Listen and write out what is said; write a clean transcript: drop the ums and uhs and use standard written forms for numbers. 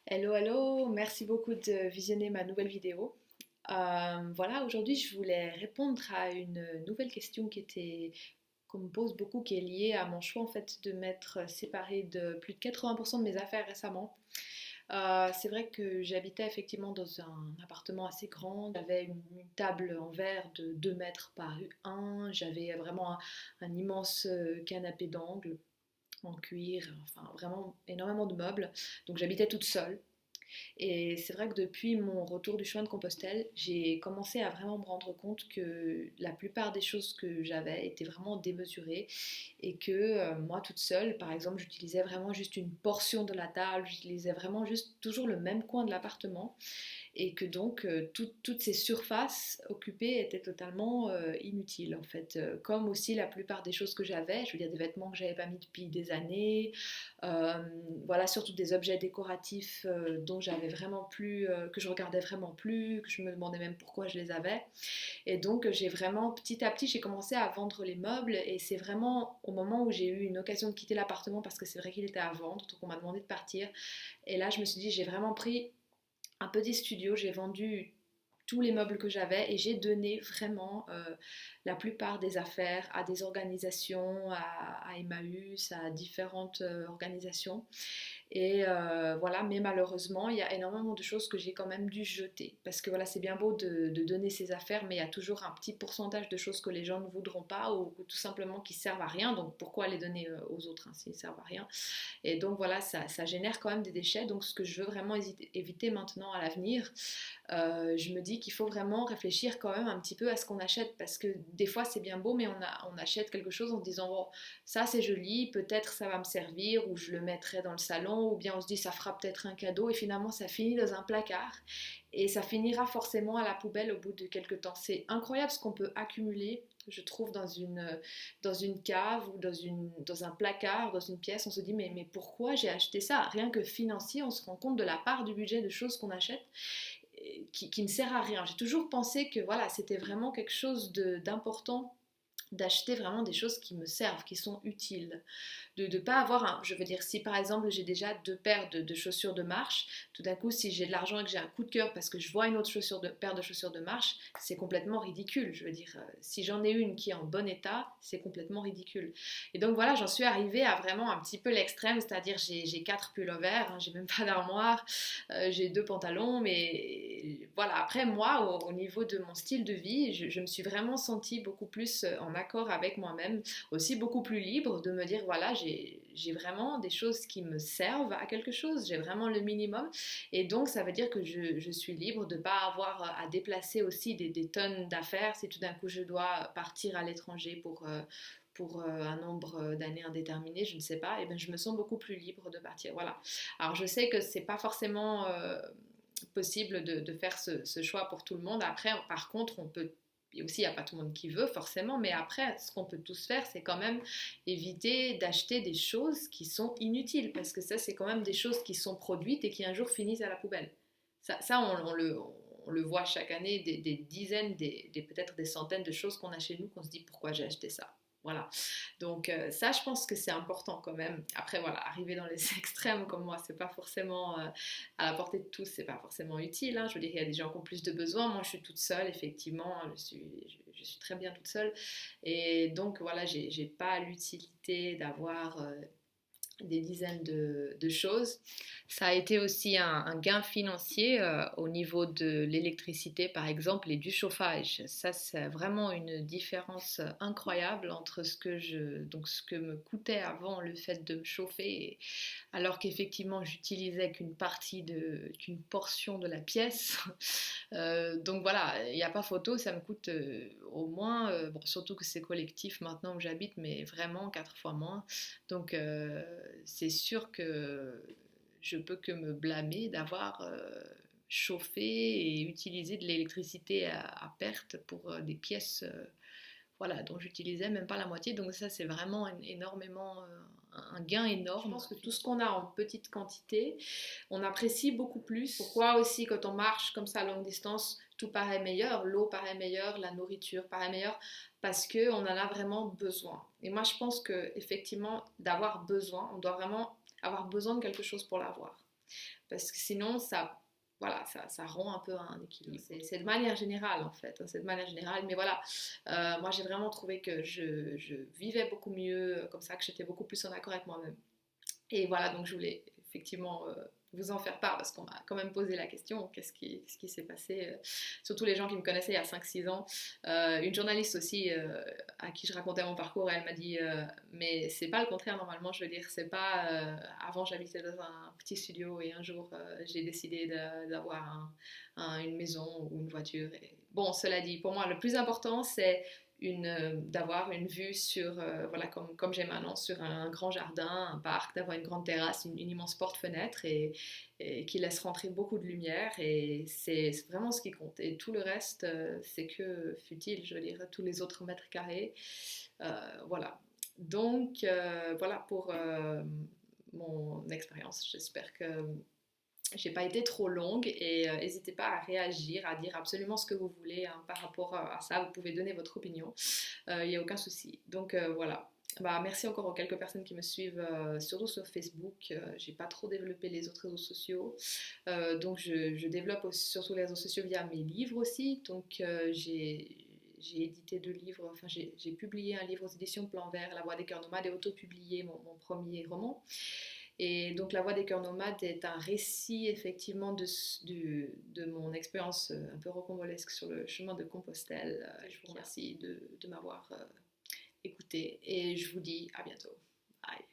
Hello, hello, merci beaucoup de visionner ma nouvelle vidéo. Voilà, aujourd'hui je voulais répondre à une nouvelle question qu'on me pose beaucoup, qui est liée à mon choix en fait de m'être séparée de plus de 80% de mes affaires récemment. C'est vrai que j'habitais effectivement dans un appartement assez grand, j'avais une table en verre de 2 mètres par 1, j'avais vraiment un immense canapé d'angle en cuir, enfin vraiment énormément de meubles, donc j'habitais toute seule. Et c'est vrai que depuis mon retour du chemin de Compostelle, j'ai commencé à vraiment me rendre compte que la plupart des choses que j'avais étaient vraiment démesurées et que moi toute seule, par exemple, j'utilisais vraiment juste une portion de la table, j'utilisais vraiment juste toujours le même coin de l'appartement et que donc toutes ces surfaces occupées étaient totalement inutiles en fait. Comme aussi la plupart des choses que j'avais, je veux dire des vêtements que j'avais pas mis depuis des années, euh, voilà, surtout des objets décoratifs dont j'avais vraiment plus, que je regardais vraiment plus, que je me demandais même pourquoi je les avais. Et donc j'ai vraiment petit à petit j'ai commencé à vendre les meubles et c'est vraiment au moment où j'ai eu une occasion de quitter l'appartement parce que c'est vrai qu'il était à vendre, donc on m'a demandé de partir. Et là je me suis dit j'ai vraiment pris un petit studio, j'ai vendu tous les meubles que j'avais et j'ai donné vraiment la plupart des affaires à des organisations, à Emmaüs, à différentes organisations. Et voilà, mais malheureusement, il y a énormément de choses que j'ai quand même dû jeter. Parce que voilà, c'est bien beau de donner ses affaires, mais il y a toujours un petit pourcentage de choses que les gens ne voudront pas ou tout simplement qui servent à rien. Donc pourquoi les donner aux autres s'ils ne servent à rien? Et donc voilà, ça génère quand même des déchets. Donc ce que je veux vraiment éviter maintenant à l'avenir, je me dis qu'il faut vraiment réfléchir quand même un petit peu à ce qu'on achète. Parce que des fois c'est bien beau, mais on achète quelque chose en se disant, oh, ça c'est joli, peut-être ça va me servir, ou je le mettrai dans le salon, ou bien on se dit ça fera peut-être un cadeau, et finalement ça finit dans un placard. Et ça finira forcément à la poubelle au bout de quelques temps. C'est incroyable ce qu'on peut accumuler, je trouve, dans une cave ou dans un placard, dans une pièce. On se dit mais pourquoi j'ai acheté ça? Rien que financier, on se rend compte de la part du budget de choses qu'on achète qui ne sert à rien. J'ai toujours pensé que voilà, c'était vraiment quelque chose d'important d'acheter vraiment des choses qui me servent, qui sont utiles, de ne pas avoir un... Je veux dire, si par exemple j'ai déjà 2 paires de chaussures de marche, tout d'un coup si j'ai de l'argent et que j'ai un coup de cœur parce que je vois une autre paire de chaussures de marche, c'est complètement ridicule. Je veux dire, si j'en ai une qui est en bon état, c'est complètement ridicule. Et donc voilà, j'en suis arrivée à vraiment un petit peu l'extrême, c'est-à-dire j'ai 4 pullovers, hein, j'ai même pas d'armoire, j'ai 2 pantalons, mais voilà, après moi, au niveau de mon style de vie, je me suis vraiment sentie beaucoup plus en accord avec moi-même, aussi beaucoup plus libre de me dire, voilà, j'ai vraiment des choses qui me servent à quelque chose, j'ai vraiment le minimum, et donc ça veut dire que je suis libre de ne pas avoir à déplacer aussi des tonnes d'affaires si tout d'un coup je dois partir à l'étranger pour un nombre d'années indéterminé, je ne sais pas, et bien je me sens beaucoup plus libre de partir. Voilà. Alors je sais que c'est pas forcément possible de faire ce choix pour tout le monde. Après, par contre, on peut et aussi, il n'y a pas tout le monde qui veut forcément, mais après, ce qu'on peut tous faire, c'est quand même éviter d'acheter des choses qui sont inutiles, parce que ça, c'est quand même des choses qui sont produites et qui un jour finissent à la poubelle. Ça on le voit chaque année, des dizaines, peut-être des centaines de choses qu'on a chez nous, qu'on se dit pourquoi j'ai acheté ça. Voilà. Donc ça, je pense que c'est important quand même. Après, voilà, arriver dans les extrêmes comme moi, c'est pas forcément à la portée de tous, c'est pas forcément utile. Hein. Je veux dire, il y a des gens qui ont plus de besoins. Moi, je suis toute seule, effectivement. Je suis très bien toute seule. Et donc, voilà, j'ai pas l'utilité d'avoir des dizaines de choses. Ça a été aussi un gain financier au niveau de l'électricité, par exemple, et du chauffage. Ça, c'est vraiment une différence incroyable entre donc ce que me coûtait avant le fait de me chauffer, alors qu'effectivement, j'utilisais qu'une portion de la pièce. Donc voilà, il n'y a pas photo, ça me coûte au moins, bon, surtout que c'est collectif maintenant où j'habite, mais vraiment 4 fois moins. Donc c'est sûr que je peux que me blâmer d'avoir chauffé et utilisé de l'électricité à perte pour des pièces voilà, dont j'utilisais même pas la moitié. Donc ça, c'est vraiment énormément un gain énorme. Je pense que tout ce qu'on a en petite quantité, on apprécie beaucoup plus. Pourquoi aussi quand on marche comme ça à longue distance, tout paraît meilleur, l'eau paraît meilleure, la nourriture paraît meilleure, parce qu'on en a vraiment besoin. Et moi, je pense que effectivement, d'avoir besoin, on doit vraiment avoir besoin de quelque chose pour l'avoir. parce que sinon, voilà, ça rompt un peu un équilibre. C'est de manière générale, en fait, hein, c'est de manière générale, mais voilà, moi j'ai vraiment trouvé que je vivais beaucoup mieux comme ça, que j'étais beaucoup plus en accord avec moi-même. Et voilà, donc je voulais effectivement vous en faire part parce qu'on m'a quand même posé la question, qu'est-ce qui s'est passé surtout les gens qui me connaissaient il y a 5 6 ans. Une journaliste aussi à qui je racontais mon parcours, elle m'a dit mais c'est pas le contraire normalement, je veux dire, c'est pas avant j'habitais dans un petit studio et un jour j'ai décidé d'avoir une maison ou une voiture. Et bon, cela dit, pour moi le plus important c'est d'avoir une vue sur, voilà, comme j'ai maintenant, sur un grand jardin, un parc, d'avoir une grande terrasse, une immense porte-fenêtre et qui laisse rentrer beaucoup de lumière. Et c'est vraiment ce qui compte. Et tout le reste, c'est que futile, je veux dire, tous les autres mètres carrés. Voilà. Donc, voilà pour mon expérience. J'espère que j'ai pas été trop longue et n'hésitez pas à réagir, à dire absolument ce que vous voulez hein, par rapport à ça. Vous pouvez donner votre opinion, il n'y a aucun souci. Donc voilà. Bah, merci encore aux quelques personnes qui me suivent, surtout sur Facebook. J'ai pas trop développé les autres réseaux sociaux. Donc je développe surtout les réseaux sociaux via mes livres aussi. Donc j'ai édité 2 livres, enfin j'ai publié un livre aux éditions Plan Vert, La Voix des Cœurs Nomades, et auto-publié mon premier roman. Et donc La Voix des Cœurs Nomades est un récit effectivement de mon expérience un peu rocambolesque sur le chemin de Compostelle. Je vous remercie de m'avoir écouté et je vous dis à bientôt. Bye.